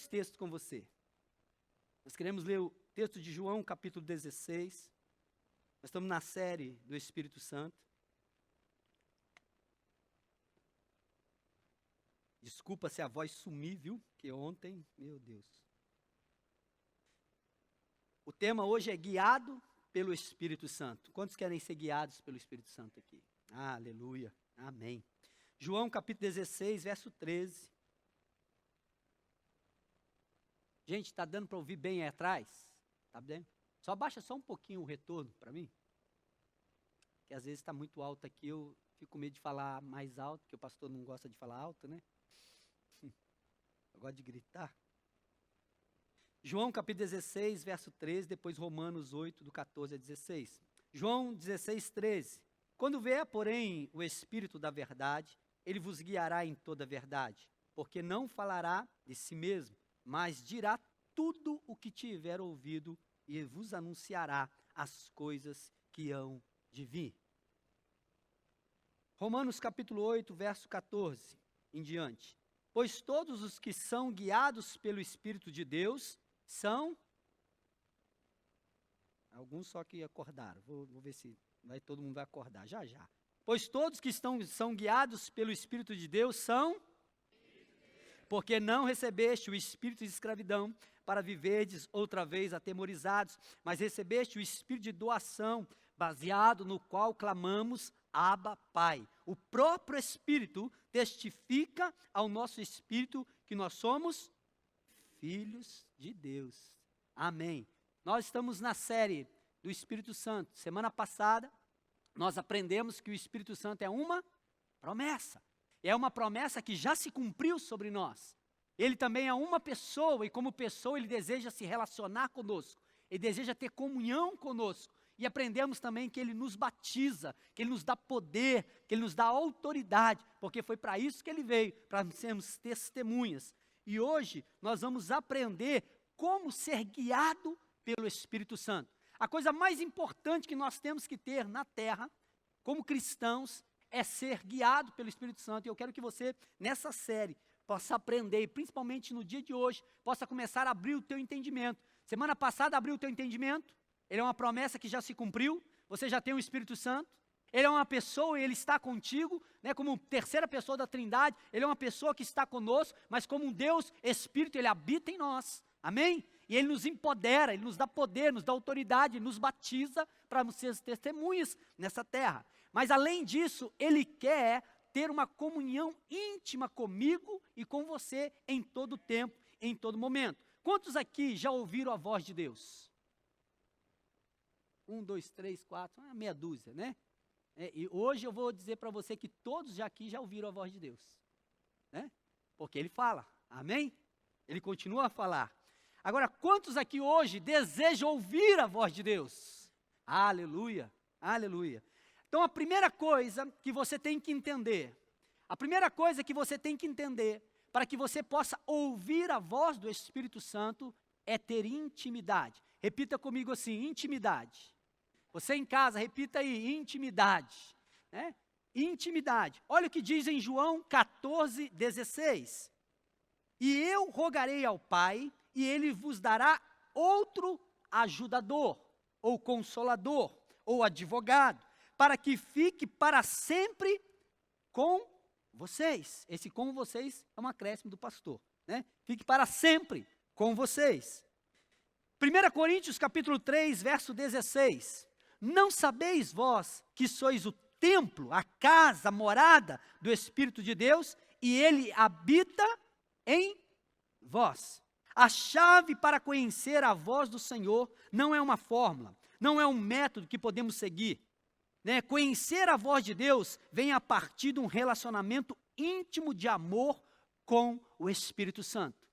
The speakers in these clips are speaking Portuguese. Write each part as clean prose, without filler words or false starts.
dois textos com você. Nós queremos ler o texto de João, capítulo 16. Nós estamos na série do Espírito Santo. Desculpa se a voz sumir, viu? Porque ontem, meu Deus. O tema hoje é guiado pelo Espírito Santo. Quantos querem ser guiados pelo Espírito Santo aqui? Aleluia, amém. João capítulo 16, verso 13. Gente, está dando para ouvir bem aí atrás? Está bem? Só abaixa só um pouquinho o retorno para mim. Porque às vezes está muito alto aqui, eu fico com medo de falar mais alto, porque o pastor não gosta de falar alto, né? Eu gosto de gritar. João capítulo 16, verso 13, depois Romanos 8, do 14 a 16. João 16, 13. Quando vier, porém, o Espírito da verdade, ele vos guiará em toda a verdade, porque não falará de si mesmo, mas dirá tudo o que tiver ouvido e vos anunciará as coisas que hão de vir. Romanos capítulo 8, verso 14 em diante. Pois todos os que são guiados pelo Espírito de Deus são... Alguns só que acordaram, vou ver se todo mundo vai acordar, já. Pois todos que são guiados pelo Espírito de Deus são... Porque não recebeste o espírito de escravidão para viverdes outra vez atemorizados, mas recebeste o espírito de doação, baseado no qual clamamos, Abba, Pai. O próprio Espírito testifica ao nosso espírito que nós somos filhos de Deus. Amém. Nós estamos na série do Espírito Santo. Semana passada, nós aprendemos que o Espírito Santo é uma promessa. É uma promessa que já se cumpriu sobre nós. Ele também é uma pessoa, e como pessoa ele deseja se relacionar conosco. Ele deseja ter comunhão conosco. E aprendemos também que ele nos batiza, que ele nos dá poder, que ele nos dá autoridade, porque foi para isso que ele veio, para sermos testemunhas. E hoje nós vamos aprender como ser guiado pelo Espírito Santo. A coisa mais importante que nós temos que ter na terra, como cristãos, é ser guiado pelo Espírito Santo. E eu quero que você, nessa série, possa aprender, e principalmente no dia de hoje, possa começar a abrir o teu entendimento. Semana passada abriu o teu entendimento, ele é uma promessa que já se cumpriu, você já tem o Espírito Santo, ele é uma pessoa e ele está contigo, né, como terceira pessoa da Trindade, ele é uma pessoa que está conosco, mas como um Deus Espírito, ele habita em nós, amém? E ele nos empodera, ele nos dá poder, nos dá autoridade, ele nos batiza para ser testemunhas nessa terra. Mas além disso, ele quer ter uma comunhão íntima comigo e com você em todo tempo, em todo momento. Quantos aqui já ouviram a voz de Deus? 1, 2, 3, 4, meia dúzia, né? E hoje eu vou dizer para você que todos aqui já ouviram a voz de Deus, né? Porque ele fala, amém? Ele continua a falar. Agora, quantos aqui hoje desejam ouvir a voz de Deus? Aleluia, aleluia. Então, a primeira coisa que você tem que entender, para que você possa ouvir a voz do Espírito Santo, é ter intimidade. Repita comigo assim, intimidade. Você em casa, repita aí, intimidade. Né? Intimidade. Olha o que diz em João 14, 16. E eu rogarei ao Pai, e Ele vos dará outro ajudador, ou consolador, ou advogado, para que fique para sempre com vocês. Esse com vocês é um acréscimo do pastor, né? Fique para sempre com vocês. 1 Coríntios capítulo 3, verso 16. Não sabeis vós que sois o templo, a casa, a morada do Espírito de Deus, e ele habita em vós. A chave para conhecer a voz do Senhor não é uma fórmula, não é um método que podemos seguir. Né? Conhecer a voz de Deus vem a partir de um relacionamento íntimo de amor com o Espírito Santo.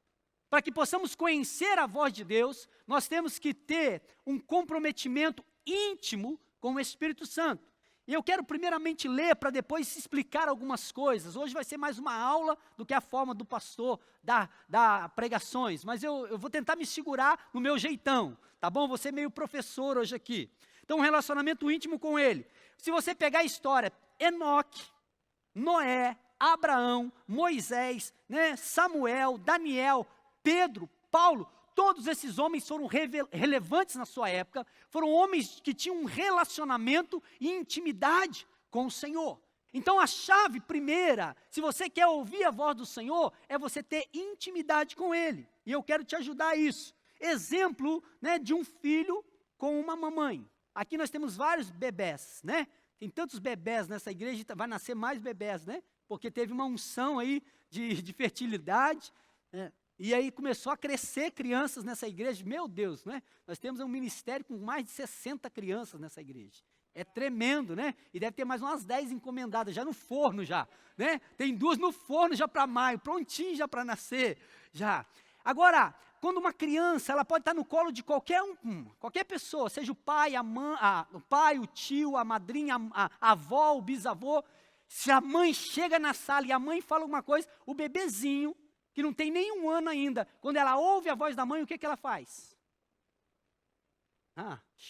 Para que possamos conhecer a voz de Deus, nós temos que ter um comprometimento íntimo com o Espírito Santo. E eu quero primeiramente ler para depois explicar algumas coisas. Hoje vai ser mais uma aula do que a forma do pastor dar pregações, mas eu vou tentar me segurar no meu jeitão, tá bom? Vou ser meio professor hoje aqui. Então, um relacionamento íntimo com ele. Se você pegar a história, Enoque, Noé, Abraão, Moisés, né, Samuel, Daniel, Pedro, Paulo, todos esses homens foram relevantes na sua época, foram homens que tinham um relacionamento e intimidade com o Senhor. Então a chave primeira, se você quer ouvir a voz do Senhor, é você ter intimidade com Ele. E eu quero te ajudar a isso. Exemplo, né, de um filho com uma mamãe. Aqui nós temos vários bebés, né? Tem tantos bebés nessa igreja, vai nascer mais bebés, né? Porque teve uma unção aí de fertilidade, né? E aí começou a crescer crianças nessa igreja. Meu Deus, né? Nós temos um ministério com mais de 60 crianças nessa igreja. É tremendo, né? E deve ter mais umas 10 encomendadas, já no forno já, né? Tem 2 no forno já para maio, prontinho já para nascer, já. Agora, quando uma criança, ela pode estar no colo de qualquer pessoa, seja o pai, a mãe, o pai, o tio, a madrinha, a avó, o bisavô. Se a mãe chega na sala e a mãe fala alguma coisa, o bebezinho, que não tem nem 1 ano ainda, quando ela ouve a voz da mãe, o que ela faz?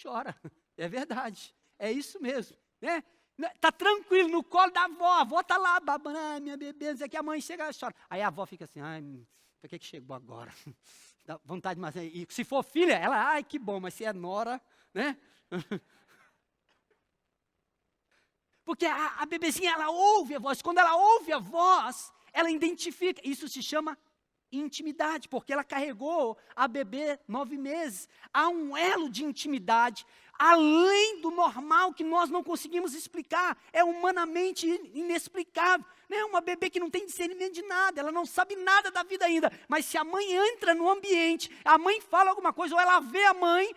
Chora, é verdade. É isso mesmo, né? Tá tranquilo no colo da avó, a avó tá lá babando, minha bebê, não sei o que, a mãe chega e chora. Aí a avó fica assim, por que chegou agora? Dá vontade, mas e se for filha, ela, que bom, mas se é nora, né? Porque a bebezinha, ela ouve a voz, quando ela ouve a voz, ela identifica, isso se chama intimidade, porque ela carregou a bebê 9 meses. Há um elo de intimidade, além do normal, que nós não conseguimos explicar, é humanamente inexplicável. Né? Uma bebê que não tem discernimento de nada, ela não sabe nada da vida ainda, mas se a mãe entra no ambiente, a mãe fala alguma coisa, ou ela vê a mãe,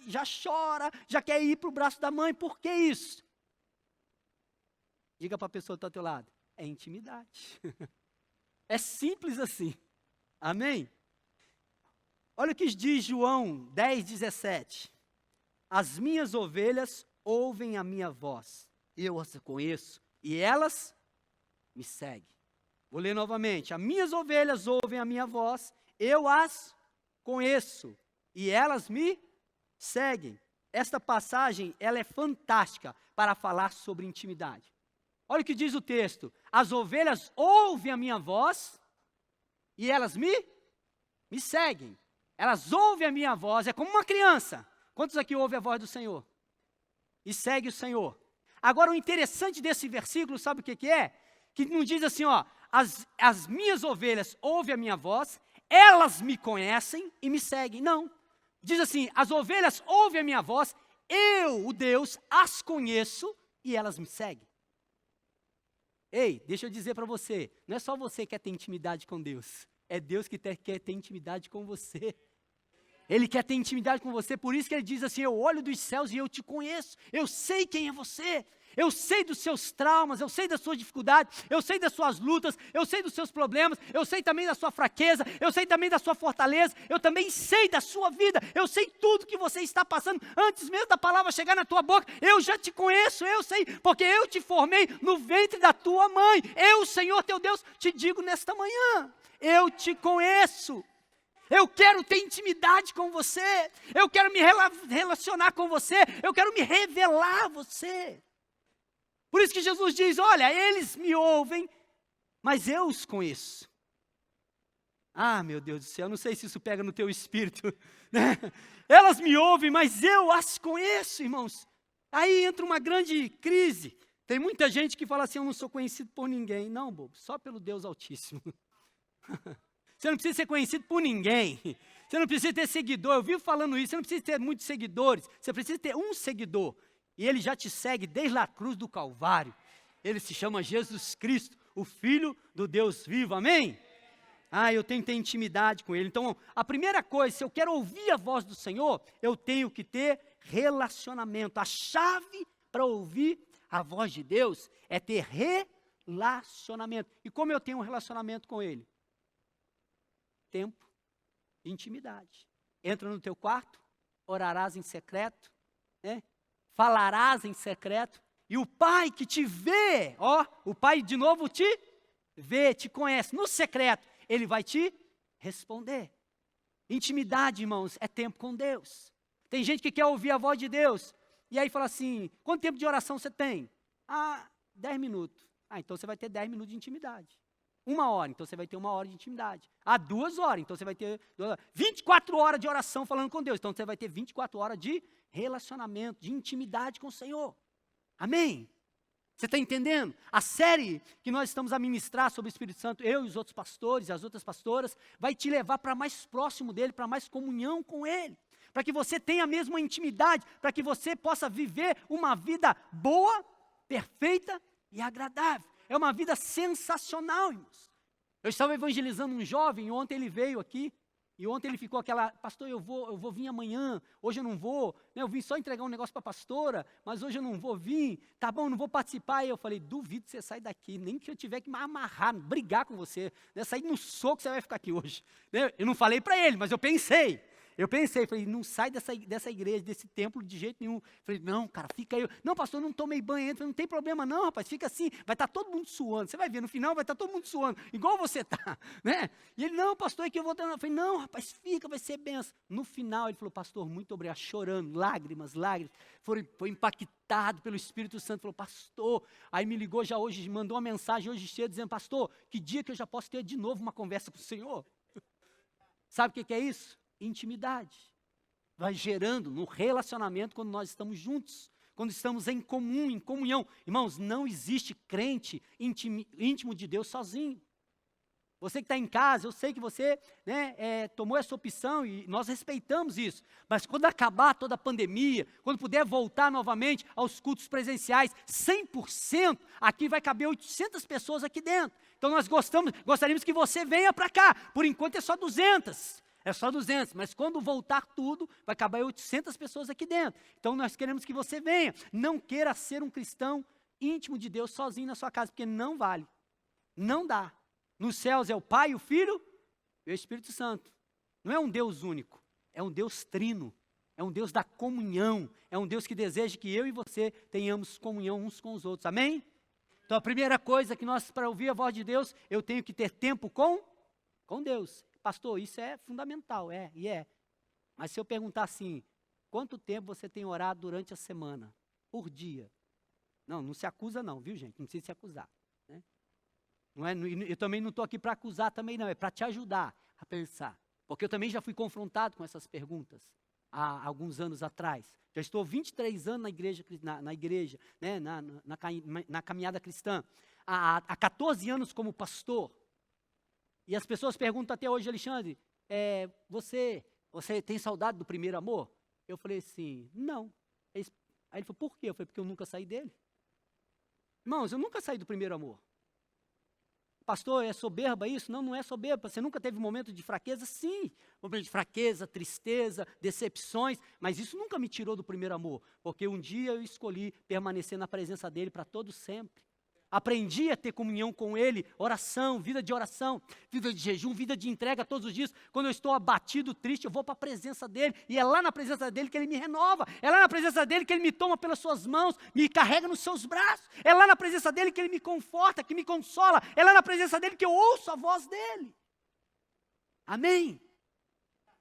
já chora, já quer ir para o braço da mãe. Por que isso? Diga para a pessoa que está ao teu lado, é intimidade. É simples assim. Amém? Olha o que diz João 10:17. As minhas ovelhas ouvem a minha voz. Eu as conheço e elas me seguem. Vou ler novamente. As minhas ovelhas ouvem a minha voz. Eu as conheço e elas me seguem. Esta passagem, ela é fantástica para falar sobre intimidade. Olha o que diz o texto. As ovelhas ouvem a minha voz e elas me seguem. Elas ouvem a minha voz, é como uma criança. Quantos aqui ouvem a voz do Senhor? E segue o Senhor. Agora, o interessante desse versículo, sabe o que é? Que não diz assim, as minhas ovelhas ouvem a minha voz, elas me conhecem e me seguem. Não. Diz assim, as ovelhas ouvem a minha voz, eu, o Deus, as conheço e elas me seguem. Ei, deixa eu dizer para você, não é só você que quer ter intimidade com Deus, é Deus que quer ter intimidade com você. Ele quer ter intimidade com você, por isso que ele diz assim, eu olho dos céus e eu te conheço, eu sei quem é você, eu sei dos seus traumas, eu sei das suas dificuldades, eu sei das suas lutas, eu sei dos seus problemas, eu sei também da sua fraqueza, eu sei também da sua fortaleza, eu também sei da sua vida, eu sei tudo que você está passando, antes mesmo da palavra chegar na tua boca, eu já te conheço, eu sei, porque eu te formei no ventre da tua mãe, eu, Senhor teu Deus, te digo nesta manhã, eu te conheço. Eu quero ter intimidade com você, eu quero me relacionar com você, eu quero me revelar a você. Por isso que Jesus diz, olha, eles me ouvem, mas eu os conheço. Meu Deus do céu, não sei se isso pega no teu espírito. Né? Elas me ouvem, mas eu as conheço, irmãos. Aí entra uma grande crise. Tem muita gente que fala assim, eu não sou conhecido por ninguém. Não, bobo, só pelo Deus Altíssimo. Você não precisa ser conhecido por ninguém. Você não precisa ter seguidor. Eu vivo falando isso. Você não precisa ter muitos seguidores. Você precisa ter um seguidor. E ele já te segue desde a cruz do Calvário. Ele se chama Jesus Cristo, o Filho do Deus vivo. Amém? Eu tenho que ter intimidade com Ele. Então, a primeira coisa, se eu quero ouvir a voz do Senhor, eu tenho que ter relacionamento. A chave para ouvir a voz de Deus é ter relacionamento. E como eu tenho um relacionamento com Ele? Tempo de intimidade. Entra no teu quarto, orarás em secreto, né? Falarás em secreto, e o Pai que te vê, o Pai de novo te vê, te conhece, no secreto, Ele vai te responder. Intimidade, irmãos, é tempo com Deus. Tem gente que quer ouvir a voz de Deus, e aí fala assim, quanto tempo de oração você tem? 10 minutos. Então você vai ter 10 minutos de intimidade. 1 hora, então você vai ter 1 hora de intimidade. 2 horas, então você vai ter 24 horas de oração falando com Deus. Então você vai ter 24 horas de relacionamento, de intimidade com o Senhor. Amém? Você está entendendo? A série que nós estamos a ministrar sobre o Espírito Santo, eu e os outros pastores e as outras pastoras, vai te levar para mais próximo dele, para mais comunhão com ele. Para que você tenha a mesma intimidade, para que você possa viver uma vida boa, perfeita e agradável. É uma vida sensacional, irmãos. Eu estava evangelizando um jovem, e ontem ele veio aqui, e ontem ele ficou pastor, eu vou vir amanhã, hoje eu não vou, né, eu vim só entregar um negócio para a pastora, mas hoje eu não vou vir, tá bom, não vou participar. E eu falei, duvido que você saia daqui, nem que eu tiver que me amarrar, brigar com você, né, sair no soco, você vai ficar aqui hoje. Né? Eu não falei para ele, mas eu pensei, falei, não sai dessa igreja, desse templo de jeito nenhum. Falei, não, cara, fica aí. Não, pastor, não tomei banho ainda. Não tem problema não, rapaz, fica assim, vai estar todo mundo suando. Você vai ver, no final vai estar todo mundo suando, igual você está, né? E ele, não, pastor, é que eu vou... Eu falei, não, rapaz, fica, vai ser benção. No final ele falou, pastor, muito obrigado, chorando, lágrimas. Foi impactado pelo Espírito Santo, falou, pastor, aí me ligou já hoje, mandou uma mensagem hoje cedo, dizendo, pastor, que dia que eu já posso ter de novo uma conversa com o Senhor? Sabe o que é isso? Intimidade. Vai gerando no relacionamento quando nós estamos juntos, quando estamos em comum, em comunhão. Irmãos, não existe crente íntimo de Deus sozinho. Você que está em casa, eu sei que você, né, tomou essa opção e nós respeitamos isso. Mas quando acabar toda a pandemia, quando puder voltar novamente aos cultos presenciais, 100%, aqui vai caber 800 pessoas aqui dentro. Então nós gostaríamos que você venha para cá. Por enquanto é só 200. É só 200, mas quando voltar tudo, vai acabar 800 pessoas aqui dentro. Então nós queremos que você venha. Não queira ser um cristão íntimo de Deus sozinho na sua casa, porque não vale. Não dá. Nos céus é o Pai, o Filho e o Espírito Santo. Não é um Deus único, é um Deus trino. É um Deus da comunhão. É um Deus que deseja que eu e você tenhamos comunhão uns com os outros. Amém? Então a primeira coisa que nós, para ouvir a voz de Deus, eu tenho que ter tempo com Deus. Pastor, isso é fundamental, é. Mas se eu perguntar assim, quanto tempo você tem orado durante a semana? Por dia? Não se acusa não, viu gente? Não precisa se acusar. Né? Eu também não estou aqui para acusar também não, é para te ajudar a pensar. Porque eu também já fui confrontado com essas perguntas há alguns anos atrás. Já estou 23 anos na igreja, né? na caminhada cristã. Há 14 anos como pastor. E as pessoas perguntam até hoje, Alexandre, você tem saudade do primeiro amor? Eu falei assim, não. Aí ele falou, por quê? Eu falei, porque eu nunca saí dele. Irmãos, eu nunca saí do primeiro amor. Pastor, é soberba isso? Não é soberba. Você nunca teve um momento de fraqueza? Sim, momento de fraqueza, tristeza, decepções, mas isso nunca me tirou do primeiro amor, porque um dia eu escolhi permanecer na presença dele para todo sempre. Aprendi a ter comunhão com Ele, oração, vida de jejum, vida de entrega todos os dias. Quando eu estou abatido, triste, eu vou para a presença dEle. E é lá na presença dEle que Ele me renova. É lá na presença dEle que Ele me toma pelas suas mãos, me carrega nos seus braços. É lá na presença dEle que Ele me conforta, que me consola. É lá na presença dEle que eu ouço a voz dEle. Amém?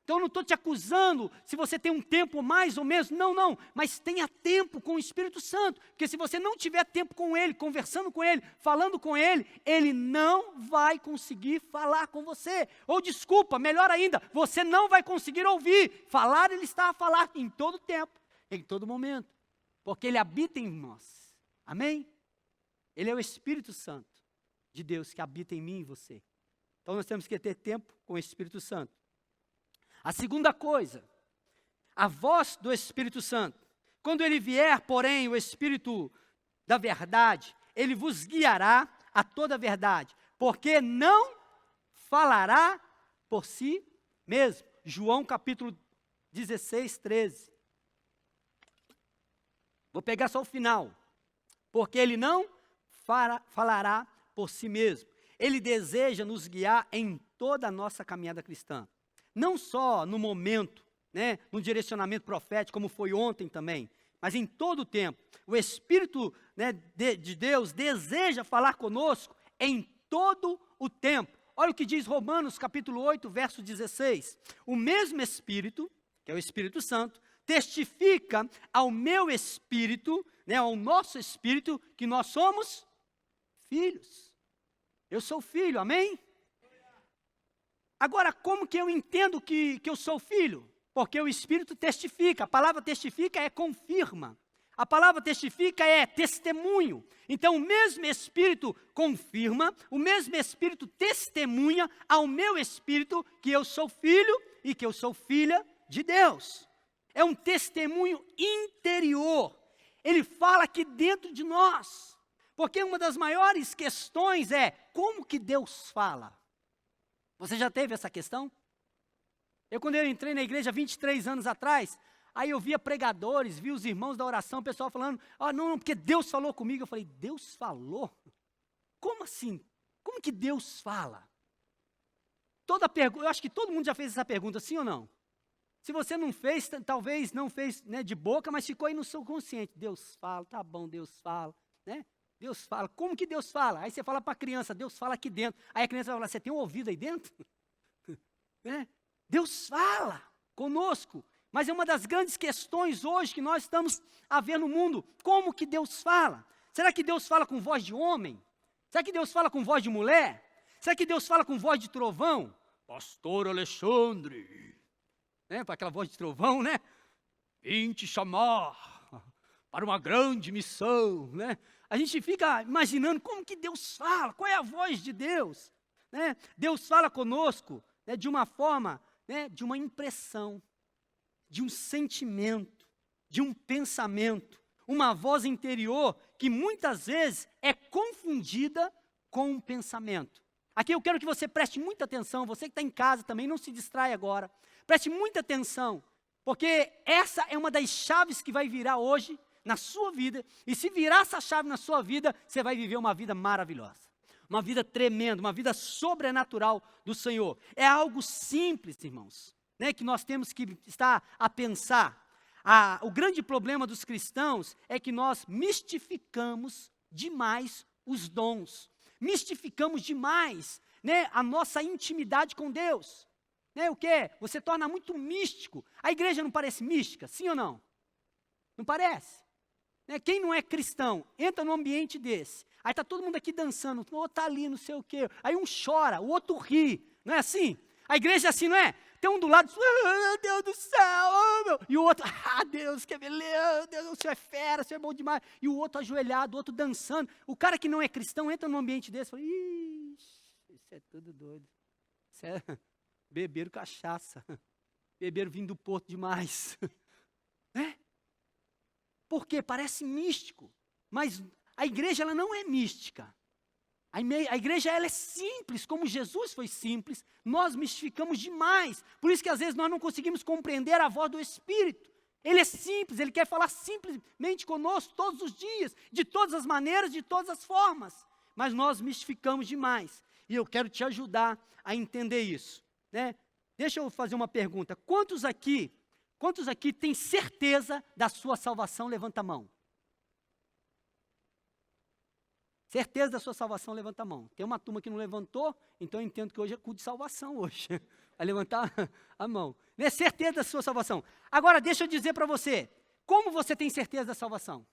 Então eu não estou te acusando se você tem um tempo mais ou menos, não, mas tenha tempo com o Espírito Santo, porque se você não tiver tempo com Ele, conversando com Ele, falando com Ele, Ele não vai conseguir falar com você, ou desculpa, melhor ainda, você não vai conseguir ouvir, falar Ele está a falar em todo tempo, em todo momento, porque Ele habita em nós, amém? Ele é o Espírito Santo de Deus que habita em mim e em você, então nós temos que ter tempo com o Espírito Santo. A segunda coisa, a voz do Espírito Santo. Quando ele vier, porém, o Espírito da verdade, ele vos guiará a toda a verdade, porque não falará por si mesmo. João capítulo 16, 13. Vou pegar só o final. Porque ele não falará por si mesmo. Ele deseja nos guiar em toda a nossa caminhada cristã. Não só no momento, né, no direcionamento profético, como foi ontem também, mas em todo o tempo. O Espírito, né, de Deus deseja falar conosco em todo o tempo. Olha o que diz Romanos capítulo 8, verso 16. O mesmo Espírito, que é o Espírito Santo, testifica ao meu espírito, né, ao nosso espírito, que nós somos filhos. Eu sou filho, amém? Agora, como que eu entendo que eu sou filho? Porque o Espírito testifica. A palavra testifica é confirma. A palavra testifica é testemunho. Então, o mesmo Espírito confirma, o mesmo Espírito testemunha ao meu espírito que eu sou filho e que eu sou filha de Deus. É um testemunho interior. Ele fala aqui dentro de nós. Porque uma das maiores questões é como que Deus fala. Você já teve essa questão? Quando eu entrei na igreja 23 anos atrás, aí eu via pregadores, via os irmãos da oração, o pessoal falando, não, porque Deus falou comigo. Eu falei, Deus falou? Como assim? Como que Deus fala? Eu acho que todo mundo já fez essa pergunta, sim ou não? Se você não fez, talvez não fez, né, de boca, mas ficou aí no seu consciente. Deus fala, tá bom, Deus fala, né? Deus fala. Como que Deus fala? Aí você fala para a criança, Deus fala aqui dentro. Aí a criança vai falar, você tem um ouvido aí dentro? Né? Deus fala conosco. Mas é uma das grandes questões hoje que nós estamos a ver no mundo. Como que Deus fala? Será que Deus fala com voz de homem? Será que Deus fala com voz de mulher? Será que Deus fala com voz de trovão? Pastor Alexandre. Né? Para aquela voz de trovão, né? Vim te chamar para uma grande missão, né? A gente fica imaginando como que Deus fala, qual é a voz de Deus, né? Deus fala conosco, né, de uma forma, né, de uma impressão, de um sentimento, de um pensamento, uma voz interior que muitas vezes é confundida com um pensamento. Aqui eu quero que você preste muita atenção, você que está em casa também, não se distrai agora, preste muita atenção, porque essa é uma das chaves que vai virar hoje na sua vida, e se virar essa chave na sua vida, você vai viver uma vida maravilhosa, uma vida tremenda, uma vida sobrenatural do Senhor. É algo simples, irmãos, né, que nós temos que estar a pensar. O grande problema dos cristãos é que nós mistificamos demais os dons, mistificamos demais, né, a nossa intimidade com Deus. Né, o quê? Você torna muito místico. A igreja não parece mística, sim ou não? Não parece? Quem não é cristão, entra num ambiente desse, aí está todo mundo aqui dançando, o outro está ali, não sei o quê, aí um chora, o outro ri, não é assim? A igreja é assim, não é? Tem um do lado, meu Deus do céu, meu. E o outro, Deus, que beleza, Deus, o Senhor é fera, o Senhor é bom demais, e o outro ajoelhado, o outro dançando. O cara que não é cristão entra num ambiente desse e fala, ixi, isso é tudo doido, isso é beberam cachaça, beberam vinho do Porto demais, né? Porque parece místico, mas a igreja ela não é mística. A igreja ela é simples, como Jesus foi simples, nós mistificamos demais. Por isso que às vezes nós não conseguimos compreender a voz do Espírito. Ele é simples, ele quer falar simplesmente conosco todos os dias, de todas as maneiras, de todas as formas. Mas nós mistificamos demais. E eu quero te ajudar a entender isso, né? Deixa eu fazer uma pergunta. Quantos aqui têm certeza da sua salvação? Levanta a mão. Certeza da sua salvação, levanta a mão. Tem uma turma que não levantou, então eu entendo que hoje é culto de salvação hoje. Vai levantar a mão. Né? Certeza da sua salvação. Agora, deixa eu dizer para você, como você tem certeza da salvação?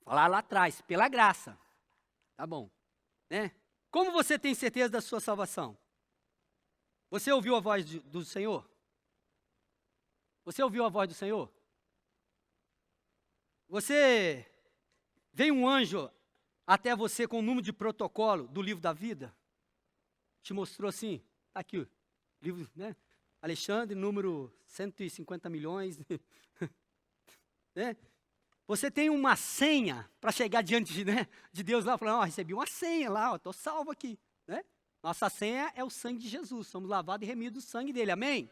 Falar lá atrás, pela graça. Tá bom. Né? Como você tem certeza da sua salvação? Você ouviu a voz do Senhor? Você ouviu a voz do Senhor? Veio um anjo até você com o número de protocolo do livro da vida? Te mostrou assim, tá aqui o livro, né? Alexandre, número 150 milhões. Né? Você tem uma senha para chegar diante de Deus lá, falando, recebi uma senha lá, estou salvo aqui. Né? Nossa senha é o sangue de Jesus, somos lavados e remidos do sangue dele, amém?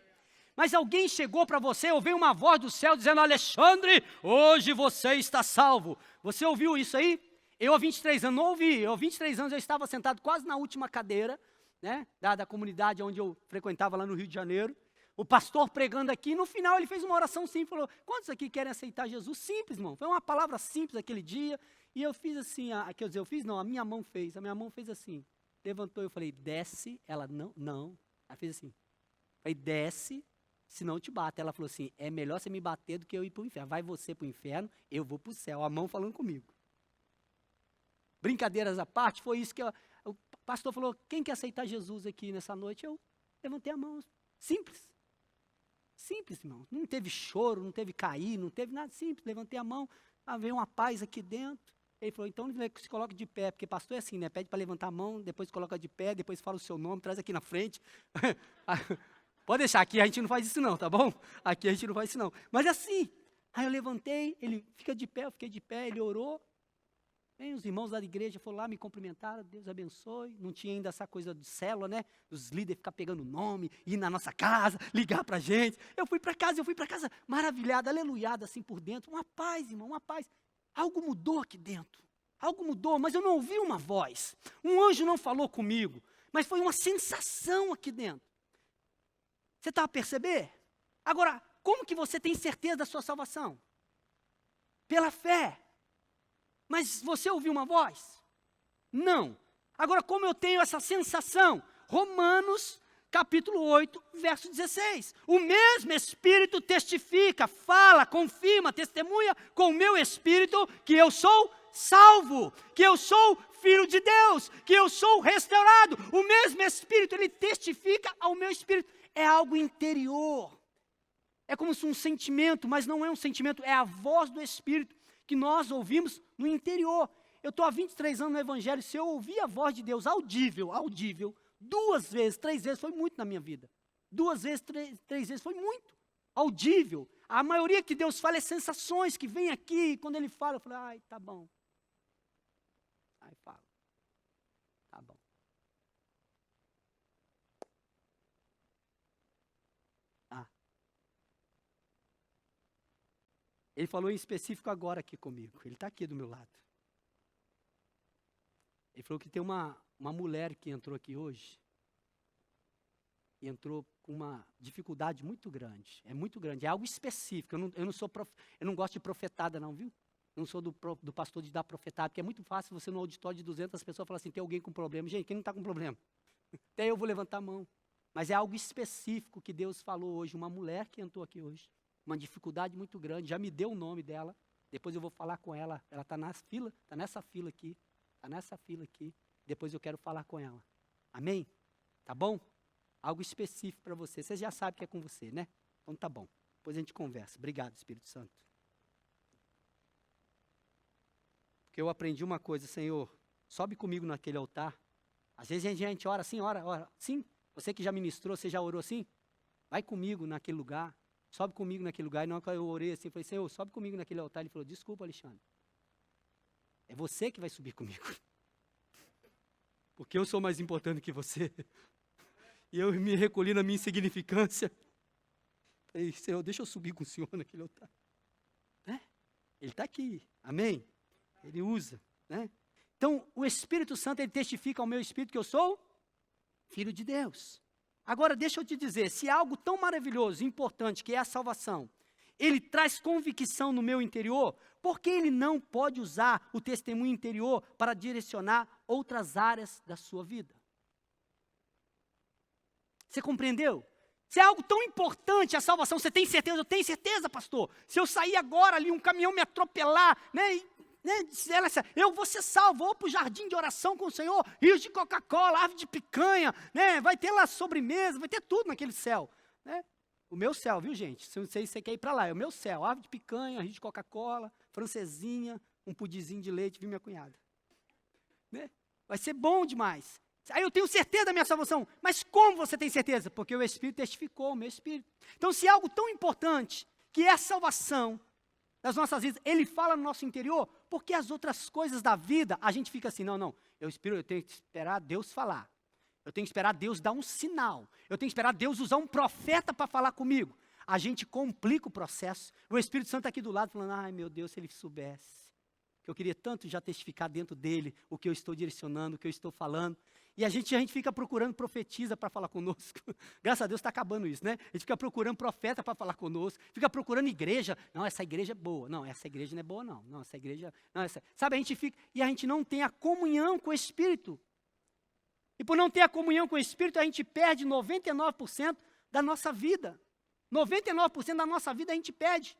Mas alguém chegou para você, ouviu uma voz do céu dizendo, Alexandre, hoje você está salvo. Você ouviu isso aí? Eu há 23 anos não ouvi, eu há 23 anos eu estava sentado quase na última cadeira, né, da comunidade onde eu frequentava lá no Rio de Janeiro. O pastor pregando aqui, no final ele fez uma oração simples, falou, quantos aqui querem aceitar Jesus? Simples, irmão, foi uma palavra simples aquele dia, e eu fiz assim, quer dizer, a minha mão fez assim, levantou, eu falei, desce, ela não, ela fez assim, falei, desce, senão eu te bato. Ela falou assim, é melhor você me bater do que eu ir para o inferno. Vai você para o inferno, eu vou para o céu. A mão falando comigo. Brincadeiras à parte, foi isso que o pastor falou, quem quer aceitar Jesus aqui nessa noite? Eu levantei a mão. Simples. Simples, irmão. Não teve choro, não teve cair, não teve nada. Simples, levantei a mão, veio uma paz aqui dentro. Ele falou, então se coloque de pé, porque pastor é assim, né? Pede para levantar a mão, depois coloca de pé, depois fala o seu nome, traz aqui na frente. Pode deixar, aqui a gente não faz isso não, tá bom? Aqui a gente não faz isso não. Mas assim, aí eu levantei, ele fica de pé, eu fiquei de pé, ele orou. Bem, os irmãos da igreja foram lá, me cumprimentaram, Deus abençoe. Não tinha ainda essa coisa de célula, né? Dos líderes ficar pegando nome, ir na nossa casa, ligar pra gente. Eu fui para casa maravilhado, aleluiado assim por dentro. Uma paz, irmão, uma paz. Algo mudou aqui dentro. Algo mudou, mas eu não ouvi uma voz. Um anjo não falou comigo, mas foi uma sensação aqui dentro. Você está a perceber? Agora, como que você tem certeza da sua salvação? Pela fé. Mas você ouviu uma voz? Não. Agora, como eu tenho essa sensação? Romanos, capítulo 8, verso 16. O mesmo Espírito testifica, fala, confirma, testemunha com o meu Espírito que eu sou salvo, que eu sou filho de Deus, que eu sou restaurado. O mesmo Espírito, ele testifica ao meu Espírito. É algo interior. É como se um sentimento, mas não é um sentimento, é a voz do Espírito que nós ouvimos no interior. Eu estou há 23 anos no Evangelho, se eu ouvir a voz de Deus audível, 2 vezes, 3 vezes, foi muito na minha vida. 2 vezes, 3 vezes, foi muito. Audível. A maioria que Deus fala é sensações que vem aqui, e quando Ele fala, eu falo, ai, tá bom. Aí fala, tá bom. Ele falou em específico agora aqui comigo. Ele está aqui do meu lado. Ele falou que tem uma mulher que entrou aqui hoje. E entrou com uma dificuldade muito grande. É muito grande. É algo específico. Eu não gosto de profetada não, viu? Não sou do pastor de dar profetada. Porque é muito fácil você no auditório de 200 pessoas falar assim, tem alguém com problema. Gente, quem não está com problema? Até eu vou levantar a mão. Mas é algo específico que Deus falou hoje. Uma mulher que entrou aqui hoje. Uma dificuldade muito grande, já me deu o nome dela, depois eu vou falar com ela está nessa fila aqui, depois eu quero falar com ela, amém? Tá bom? Algo específico para você, você já sabe que é com você, né? Então tá bom, depois a gente conversa, obrigado Espírito Santo. Porque eu aprendi uma coisa, Senhor, sobe comigo naquele altar, às vezes a gente ora assim, ora, sim, você que já ministrou, você já orou assim? Vai comigo naquele lugar. Sobe comigo naquele lugar. E na hora que eu orei assim, falei, Senhor, sobe comigo naquele altar. Ele falou, desculpa, Alexandre. É você que vai subir comigo. Porque eu sou mais importante que você. E eu me recolhi na minha insignificância. Falei, Senhor, deixa eu subir com o Senhor naquele altar. Né? Ele está aqui. Amém? Ele usa. Né? Então, o Espírito Santo, ele testifica ao meu espírito que eu sou filho de Deus. Agora, deixa eu te dizer, se algo tão maravilhoso, importante, que é a salvação, ele traz convicção no meu interior, por que ele não pode usar o testemunho interior para direcionar outras áreas da sua vida? Você compreendeu? Se é algo tão importante, a salvação, você tem certeza? Eu tenho certeza, pastor. Se eu sair agora ali, um caminhão me atropelar, eu vou ser salvo, vou para o jardim de oração com o Senhor, rios de Coca-Cola, árvore de picanha, né? Vai ter lá sobremesa, vai ter tudo naquele céu. Né? O meu céu, viu gente? Não sei se você quer ir para lá, é o meu céu, árvore de picanha, rio de Coca-Cola, francesinha, um pudizinho de leite, viu minha cunhada? Né? Vai ser bom demais. Aí eu tenho certeza da minha salvação, mas como você tem certeza? Porque o Espírito testificou, o meu Espírito. Então se é algo tão importante, que é a salvação, das nossas vidas, ele fala no nosso interior, porque as outras coisas da vida, a gente fica assim, não, eu tenho que esperar Deus falar, eu tenho que esperar Deus dar um sinal, eu tenho que esperar Deus usar um profeta para falar comigo. A gente complica o processo, o Espírito Santo está aqui do lado falando, ai meu Deus, se ele soubesse, que eu queria tanto já testificar dentro dele, o que eu estou direcionando, o que eu estou falando. E a gente fica procurando profetisa para falar conosco. Graças a Deus está acabando isso, né? A gente fica procurando profeta para falar conosco. Fica procurando igreja. Não, essa igreja é boa. Não, essa igreja não é boa, não. Não, essa igreja... Não, sabe, a gente fica... E a gente não tem a comunhão com o Espírito. E por não ter a comunhão com o Espírito, a gente perde 99% da nossa vida. 99% da nossa vida a gente pede.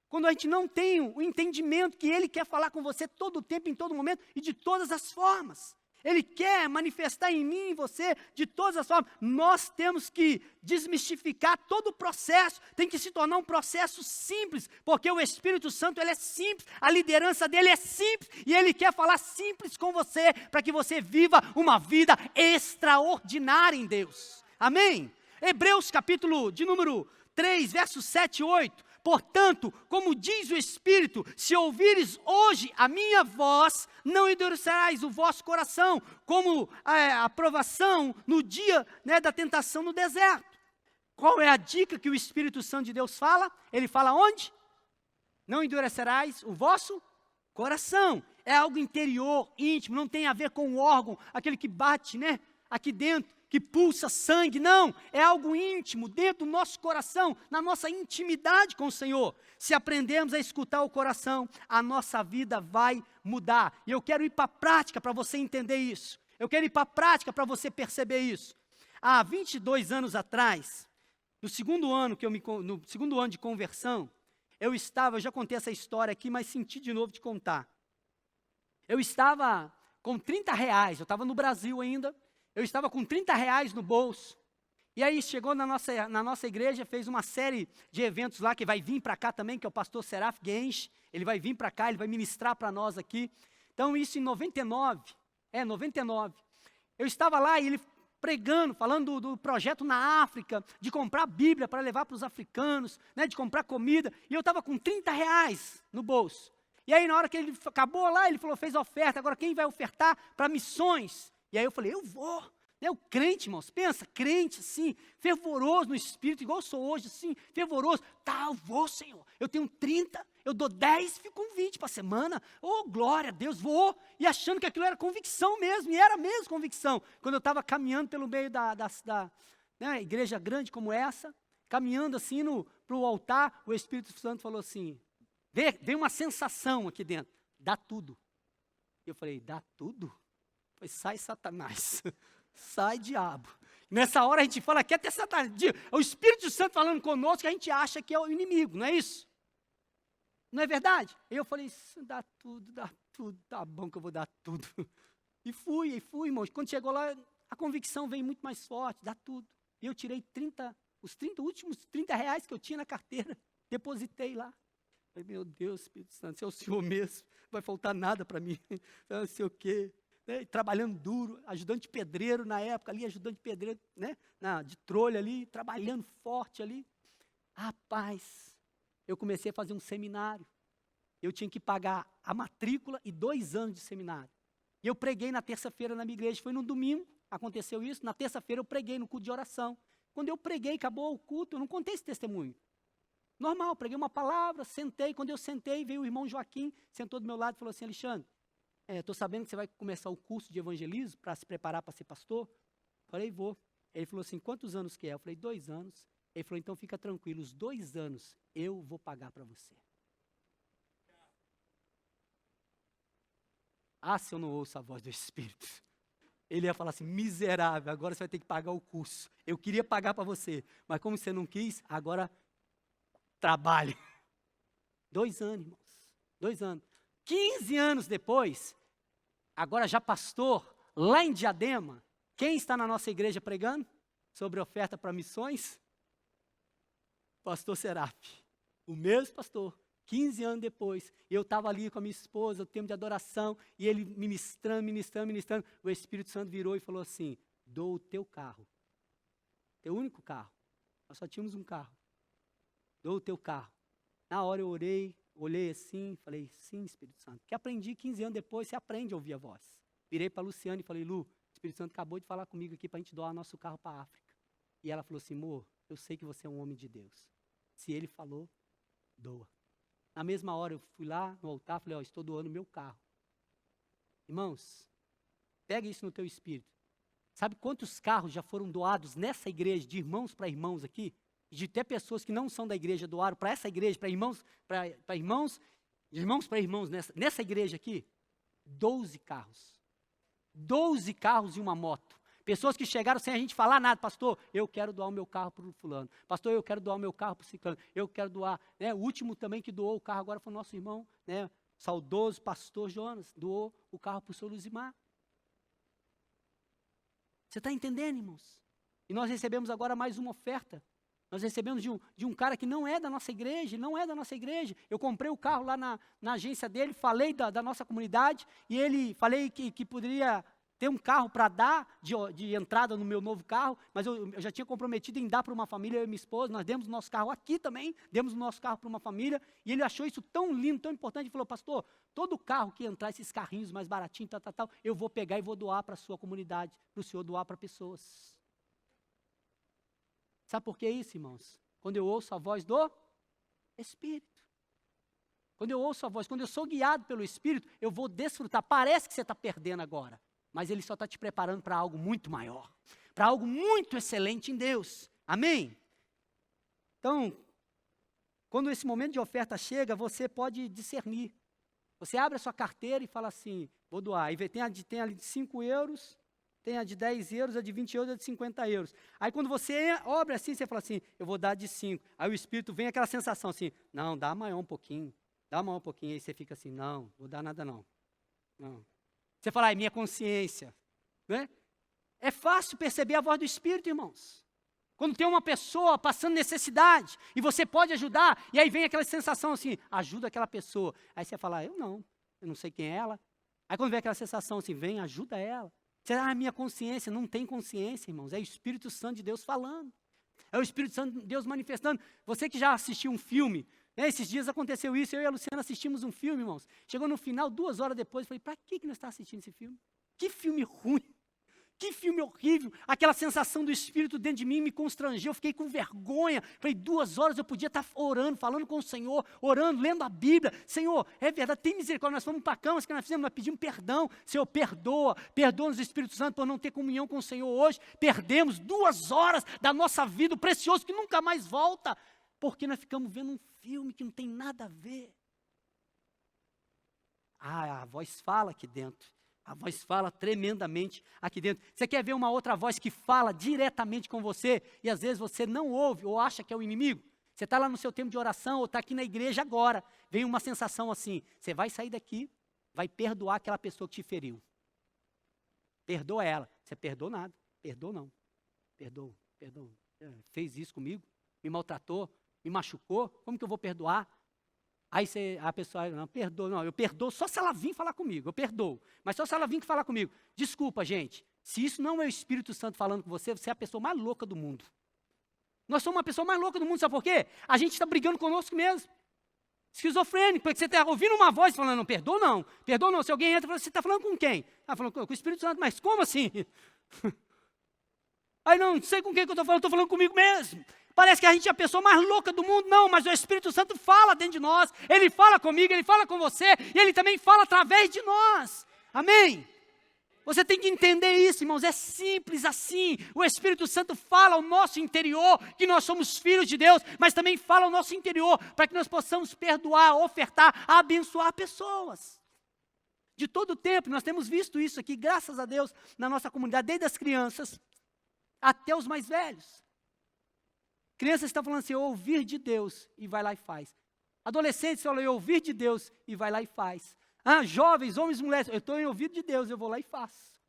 Quando a gente não tem o entendimento que Ele quer falar com você todo o tempo, em todo momento e de todas as formas. Ele quer manifestar em mim e em você de todas as formas. Nós temos que desmistificar todo o processo. Tem que se tornar um processo simples, porque o Espírito Santo ele é simples, a liderança dele é simples, e ele quer falar simples com você, para que você viva uma vida extraordinária em Deus. Amém? Hebreus capítulo de número 3, versos 7 e 8. Portanto, como diz o Espírito, se ouvires hoje a minha voz, não endurecerás o vosso coração, como a provação no dia, né, da tentação no deserto. Qual é a dica que o Espírito Santo de Deus fala? Ele fala onde? Não endurecerás o vosso coração. É algo interior, íntimo, não tem a ver com o órgão, aquele que bate, né, aqui dentro, que pulsa sangue, não, é algo íntimo, dentro do nosso coração, na nossa intimidade com o Senhor. Se aprendermos a escutar o coração, a nossa vida vai mudar. E eu quero ir para a prática para você entender isso. Eu quero ir para a prática para você perceber isso. Há 22 anos atrás, no segundo ano de conversão, eu já contei essa história aqui, mas senti de novo de contar. Eu estava com R$30, eu estava no Brasil ainda, eu estava com R$30 no bolso, e aí chegou na nossa igreja, fez uma série de eventos lá, que vai vir para cá também, que é o pastor Seraf Gens, ele vai vir para cá, ele vai ministrar para nós aqui. Então isso em 99, eu estava lá e ele pregando, falando do projeto na África, de comprar Bíblia para levar para os africanos, né, de comprar comida, e eu estava com R$30 no bolso. E aí na hora que ele acabou lá, ele falou, fez a oferta, agora quem vai ofertar para missões? E aí eu falei, eu vou. O crente, irmãos, pensa, crente assim, fervoroso no espírito, igual eu sou hoje, assim, fervoroso. Tá, eu vou, Senhor. Eu tenho 30, eu dou 10, fico com 20 para a semana. Oh, glória a Deus, vou. E achando que aquilo era convicção mesmo, e era mesmo convicção. Quando eu estava caminhando pelo meio da né, igreja grande como essa, caminhando assim para o altar, o Espírito Santo falou assim, veio uma sensação aqui dentro, dá tudo. Eu falei, dá tudo? Pois sai Satanás, sai diabo. Nessa hora a gente fala que até Satanás, é o Espírito Santo falando conosco, que a gente acha que é o inimigo, não é isso? Não é verdade? E eu falei, dá tudo, tá bom que eu vou dar tudo. E fui, irmãos. Quando chegou lá, a convicção veio muito mais forte, dá tudo. E eu tirei os últimos R$30 que eu tinha na carteira, depositei lá. Falei, meu Deus, Espírito Santo, se é o Senhor mesmo, não vai faltar nada para mim, não sei o quê. Né, trabalhando duro, ajudante pedreiro na época ali, ajudante pedreiro, né, de trolha ali, trabalhando forte ali. Rapaz, eu comecei a fazer um seminário. Eu tinha que pagar a matrícula e 2 anos de seminário. E eu preguei na terça-feira na minha igreja, foi no domingo, aconteceu isso, na terça-feira eu preguei no culto de oração. Quando eu preguei, acabou o culto, eu não contei esse testemunho. Normal, preguei uma palavra, sentei, quando eu sentei, veio o irmão Joaquim, sentou do meu lado e falou assim, Alexandre, estou sabendo que você vai começar o curso de evangelismo para se preparar para ser pastor. Falei, vou. Ele falou assim, quantos anos que é? Eu falei, 2 anos. Ele falou, então fica tranquilo, os 2 anos eu vou pagar para você. Ah, se eu não ouço a voz do Espírito. Ele ia falar assim, miserável, agora você vai ter que pagar o curso. Eu queria pagar para você, mas como você não quis, agora trabalhe. 2 anos, irmãos. 2 anos. 15 anos depois, agora já pastor, lá em Diadema, quem está na nossa igreja pregando sobre oferta para missões? Pastor Seraf, o mesmo pastor, 15 anos depois, eu estava ali com a minha esposa, o tempo de adoração, e ele ministrando, o Espírito Santo virou e falou assim, dou o teu carro, teu único carro, nós só tínhamos um carro, dou o teu carro. Na hora eu olhei assim, falei, sim, Espírito Santo, que aprendi 15 anos depois, você aprende a ouvir a voz. Virei para a Luciane e falei, Lu, o Espírito Santo acabou de falar comigo aqui para a gente doar nosso carro para a África. E ela falou assim, amor, eu sei que você é um homem de Deus. Se ele falou, doa. Na mesma hora eu fui lá no altar, falei, estou doando meu carro. Irmãos, pega isso no teu espírito. Sabe quantos carros já foram doados nessa igreja, de irmãos para irmãos aqui? De até pessoas que não são da igreja doaram para essa igreja, para irmãos, para irmãos, de irmãos para irmãos nessa igreja aqui? 12 carros. 12 carros e uma moto. Pessoas que chegaram sem a gente falar nada. Pastor, eu quero doar o meu carro para o fulano. Pastor, eu quero doar o meu carro para o ciclano. Eu quero doar. Né? O último também que doou o carro agora foi o nosso irmão, né? Saudoso pastor Jonas, doou o carro para o senhor Luzimar. Você está entendendo, irmãos? E nós recebemos agora mais uma oferta. Nós recebemos de um cara que não é da nossa igreja, não é da nossa igreja. Eu comprei o carro lá na agência dele, falei da nossa comunidade, e falei que poderia ter um carro para dar de entrada no meu novo carro, mas eu já tinha comprometido em dar para uma família, eu e minha esposa, nós demos o nosso carro aqui também, demos o nosso carro para uma família, e ele achou isso tão lindo, tão importante, ele falou, pastor, todo carro que entrar, esses carrinhos mais baratinhos, tal, eu vou pegar e vou doar para a sua comunidade, para o senhor doar para pessoas. Sabe por que isso, irmãos? Quando eu ouço a voz do Espírito. Quando eu ouço a voz, quando eu sou guiado pelo Espírito, eu vou desfrutar. Parece que você está perdendo agora, mas Ele só está te preparando para algo muito maior, para algo muito excelente em Deus. Amém? Então, quando esse momento de oferta chega, você pode discernir. Você abre a sua carteira e fala assim, vou doar. Aí tem ali de 5 euros, tem a de 10 euros, a de 20 euros, a de 50 euros. Aí quando você abre assim, você fala assim, eu vou dar de 5. Aí o Espírito vem aquela sensação assim, não, dá maior um pouquinho. Aí você fica assim, não, vou dar nada não. Você fala, minha consciência. Né? É fácil perceber a voz do Espírito, irmãos. Quando tem uma pessoa passando necessidade, e você pode ajudar, e aí vem aquela sensação assim, ajuda aquela pessoa. Aí você fala, eu não sei quem é ela. Aí quando vem aquela sensação assim, vem, ajuda ela. Você minha consciência, não tem consciência, irmãos. É o Espírito Santo de Deus falando. É o Espírito Santo de Deus manifestando. Você que já assistiu um filme, né, esses dias aconteceu isso, eu e a Luciana assistimos um filme, irmãos. Chegou no final, 2 horas depois, eu falei, para que nós estamos assistindo esse filme? Que filme ruim. Que filme horrível, aquela sensação do Espírito dentro de mim me constrangeu, eu fiquei com vergonha, falei, 2 horas eu podia estar orando, falando com o Senhor, orando, lendo a Bíblia, Senhor, é verdade, tem misericórdia, nós fomos para a cama, que nós fizemos, nós pedimos perdão, Senhor, perdoa-nos Espírito Santo por não ter comunhão com o Senhor hoje, perdemos 2 horas da nossa vida, o precioso que nunca mais volta, porque nós ficamos vendo um filme que não tem nada a ver. A voz fala aqui dentro. A voz fala tremendamente aqui dentro. Você quer ver uma outra voz que fala diretamente com você e às vezes você não ouve ou acha que é o inimigo? Você está lá no seu tempo de oração ou está aqui na igreja agora. Vem uma sensação assim, você vai sair daqui, vai perdoar aquela pessoa que te feriu. Perdoa ela. Você perdoou nada. Perdoa não. Perdoa. Fez isso comigo, me maltratou, me machucou, como que eu vou perdoar? Aí a pessoa, eu perdoo só se ela vir falar comigo, eu perdoo. Mas só se ela vir falar comigo. Desculpa, gente, se isso não é o Espírito Santo falando com você, você é a pessoa mais louca do mundo. Nós somos uma pessoa mais louca do mundo, sabe por quê? A gente está brigando conosco mesmo. Esquizofrênico, porque você está ouvindo uma voz falando, não, perdoa não. Se alguém entra e fala, você está falando com quem? Falando com o Espírito Santo, mas como assim? Aí não sei com quem que eu estou falando comigo mesmo. Parece que a gente é a pessoa mais louca do mundo. Não, mas o Espírito Santo fala dentro de nós. Ele fala comigo, ele fala com você. E ele também fala através de nós. Amém? Você tem que entender isso, irmãos. É simples assim. O Espírito Santo fala ao nosso interior que nós somos filhos de Deus. Mas também fala ao nosso interior para que nós possamos perdoar, ofertar, abençoar pessoas. De todo o tempo, nós temos visto isso aqui, graças a Deus, na nossa comunidade. Desde as crianças até os mais velhos. Crianças estão falando assim, eu ouvir de Deus, e vai lá e faz. Adolescentes falam, eu ouvir de Deus, e vai lá e faz. Jovens, homens e mulheres, eu estou em ouvido de Deus, eu vou lá e faço.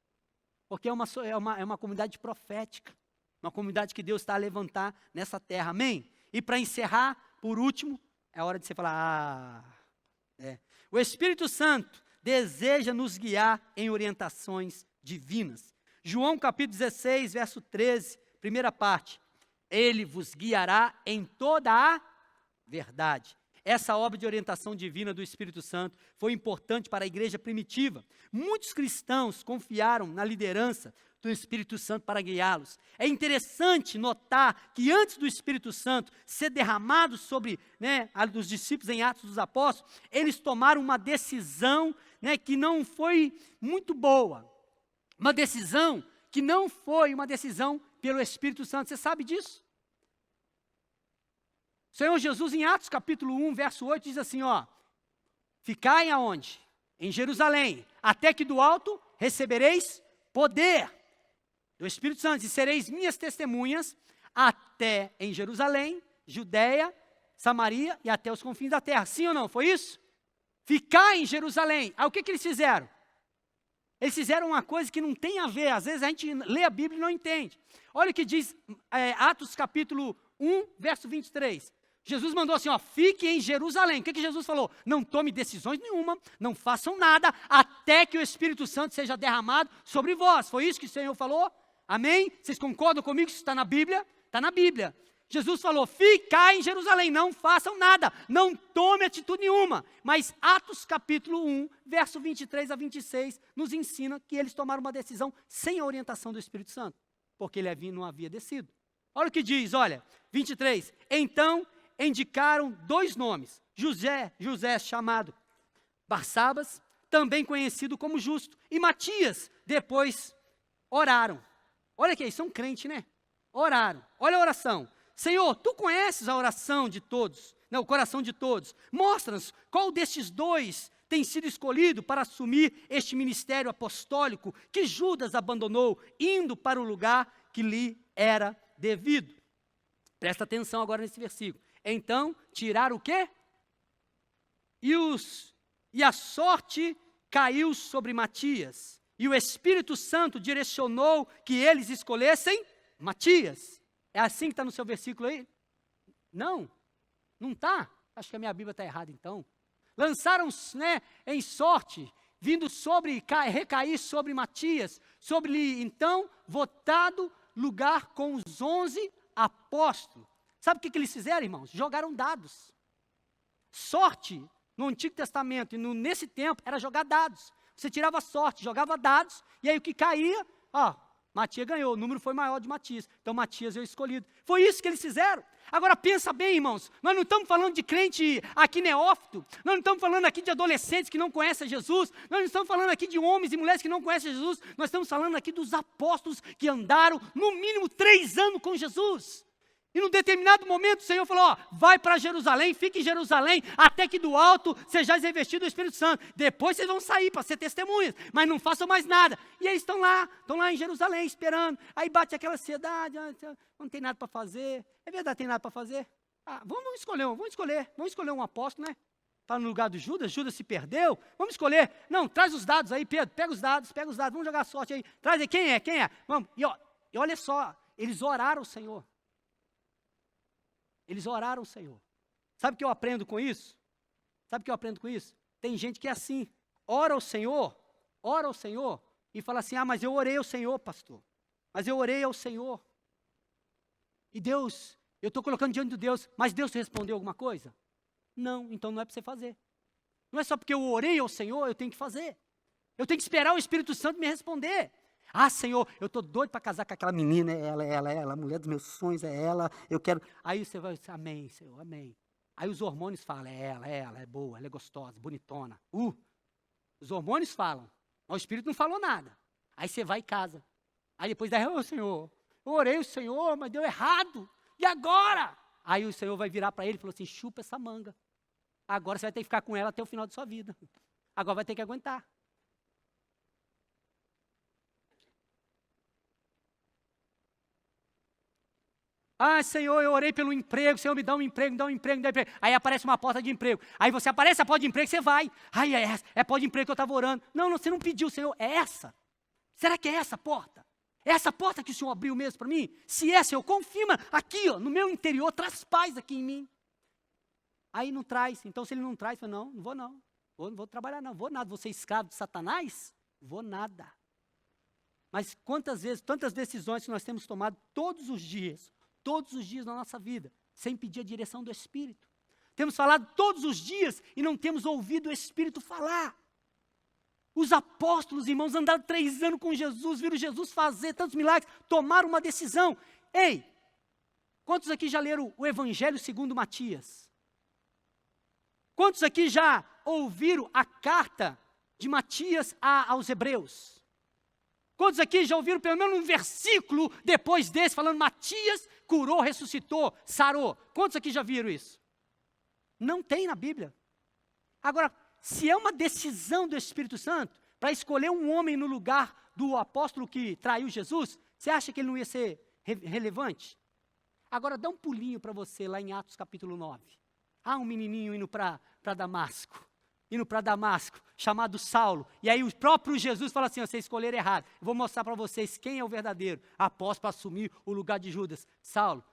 Porque é uma comunidade profética, uma comunidade que Deus está a levantar nessa terra, amém? E para encerrar, por último, é hora de você falar, O Espírito Santo deseja nos guiar em orientações divinas. João capítulo 16, verso 13, primeira parte. Ele vos guiará em toda a verdade. Essa obra de orientação divina do Espírito Santo foi importante para a igreja primitiva. Muitos cristãos confiaram na liderança do Espírito Santo para guiá-los. É interessante notar que antes do Espírito Santo ser derramado sobre os discípulos em Atos dos Apóstolos, eles tomaram uma decisão que não foi muito boa. Uma decisão que não foi uma decisão pelo Espírito Santo. Você sabe disso? O Senhor Jesus, em Atos capítulo 1, verso 8, diz assim, ficai aonde? Em Jerusalém, até que do alto recebereis poder. do Espírito Santo, e sereis minhas testemunhas até em Jerusalém, Judeia, Samaria e até os confins da terra. Sim ou não? Foi isso? Ficar em Jerusalém. Aí o que eles fizeram? Eles fizeram uma coisa que não tem a ver. Às vezes a gente lê a Bíblia e não entende. Olha o que diz Atos capítulo 1, verso 23. Jesus mandou assim, ó, fique em Jerusalém. O que Jesus falou? Não tome decisões nenhuma, não façam nada, até que o Espírito Santo seja derramado sobre vós. Foi isso que o Senhor falou? Amém? Vocês concordam comigo que isso está na Bíblia? Está na Bíblia. Jesus falou, ficai em Jerusalém, não façam nada, não tome atitude nenhuma. Mas Atos capítulo 1, verso 23 a 26, nos ensina que eles tomaram uma decisão sem a orientação do Espírito Santo, porque ele não havia descido. Olha o que diz, olha, 23, então indicaram 2 nomes, José chamado Barsabas, também conhecido como Justo, e Matias, depois oraram. Olha que eles são crentes, né? Oraram, olha a oração. Senhor, tu conheces a oração de todos, né, o coração de todos. Mostra-nos qual destes 2 tem sido escolhido para assumir este ministério apostólico que Judas abandonou, indo para o lugar que lhe era devido. Presta atenção agora nesse versículo. Então, tiraram o quê? E a sorte caiu sobre Matias. E o Espírito Santo direcionou que eles escolhessem Matias. É assim que está no seu versículo aí? Não, não está. Acho que a minha Bíblia está errada então. Lançaram, né, em sorte, vindo recair sobre Matias, sobre então votado lugar com os 11 apóstolos. Sabe o que eles fizeram, irmãos? Jogaram dados. Sorte, no Antigo Testamento e nesse tempo, era jogar dados. Você tirava sorte, jogava dados, e aí o que caía, ó, Matias ganhou, o número foi maior de Matias. Então Matias é o escolhido. Foi isso que eles fizeram. Agora pensa bem, irmãos, nós não estamos falando de crente aqui neófito, nós não estamos falando aqui de adolescentes que não conhecem Jesus, nós não estamos falando aqui de homens e mulheres que não conhecem Jesus, nós estamos falando aqui dos apóstolos que andaram no mínimo 3 anos com Jesus. E num determinado momento o Senhor falou, ó, vai para Jerusalém, fique em Jerusalém, até que do alto sejais revestidos do Espírito Santo. Depois vocês vão sair para ser testemunhas, mas não façam mais nada. E eles estão lá em Jerusalém esperando. Aí bate aquela ansiedade, não tem nada para fazer. É verdade, tem nada para fazer? Vamos escolher um apóstolo, né? Está no lugar do Judas se perdeu. Vamos escolher. Não, traz os dados aí, Pedro, pega os dados, vamos jogar a sorte aí. Traz aí, quem é? Vamos. E olha só, eles oraram o Senhor. Eles oraram o Senhor. Sabe o que eu aprendo com isso? Tem gente que é assim, ora ao Senhor e fala assim, mas eu orei ao Senhor, pastor. Mas eu orei ao Senhor. E Deus, eu estou colocando diante de Deus, mas Deus te respondeu alguma coisa? Não, então não é para você fazer. Não é só porque eu orei ao Senhor, eu tenho que fazer. Eu tenho que esperar o Espírito Santo me responder. Senhor, eu estou doido para casar com aquela menina, ela, a mulher dos meus sonhos, é ela, eu quero. Aí você vai dizer, amém, Senhor, amém. Aí os hormônios falam, é ela é boa, ela é gostosa, bonitona. Os hormônios falam, mas o Espírito não falou nada. Aí você vai e casa. Aí depois Senhor, eu orei o Senhor, mas deu errado. E agora? Aí o Senhor vai virar para ele e falou assim, chupa essa manga. Agora você vai ter que ficar com ela até o final de sua vida. Agora vai ter que aguentar. Senhor, eu orei pelo emprego, Senhor, me dá um emprego, dá um emprego. Aí aparece uma porta de emprego. Aí você aparece a porta de emprego, você vai. É a porta de emprego que eu estava orando. Não, você não pediu, Senhor, é essa. Será que é essa porta? É essa porta que o Senhor abriu mesmo para mim? Se é, Senhor, confirma aqui, ó, no meu interior, traz paz aqui em mim. Aí não traz. Então se ele não traz, eu falo, não vou não. Não vou trabalhar não, vou nada. Vou ser escravo de Satanás? Vou nada. Mas quantas vezes, tantas decisões que nós temos tomado todos os dias na nossa vida, sem pedir a direção do Espírito. Temos falado todos os dias e não temos ouvido o Espírito falar. Os apóstolos, irmãos, andaram 3 anos com Jesus, viram Jesus fazer tantos milagres, tomaram uma decisão. Ei, quantos aqui já leram o Evangelho segundo Matias? Quantos aqui já ouviram a carta de Matias aos Hebreus? Quantos aqui já ouviram pelo menos um versículo depois desse, falando Matias curou, ressuscitou, sarou? Quantos aqui já viram isso? Não tem na Bíblia. Agora, se é uma decisão do Espírito Santo, para escolher um homem no lugar do apóstolo que traiu Jesus, Você acha que ele não ia ser relevante? Agora dá um pulinho para você lá em Atos capítulo 9. Há um menininho indo para Damasco. Chamado Saulo. E aí o próprio Jesus fala assim, vocês escolheram errado. Eu vou mostrar para vocês quem é o verdadeiro apóstolo para assumir o lugar de Judas. Saulo,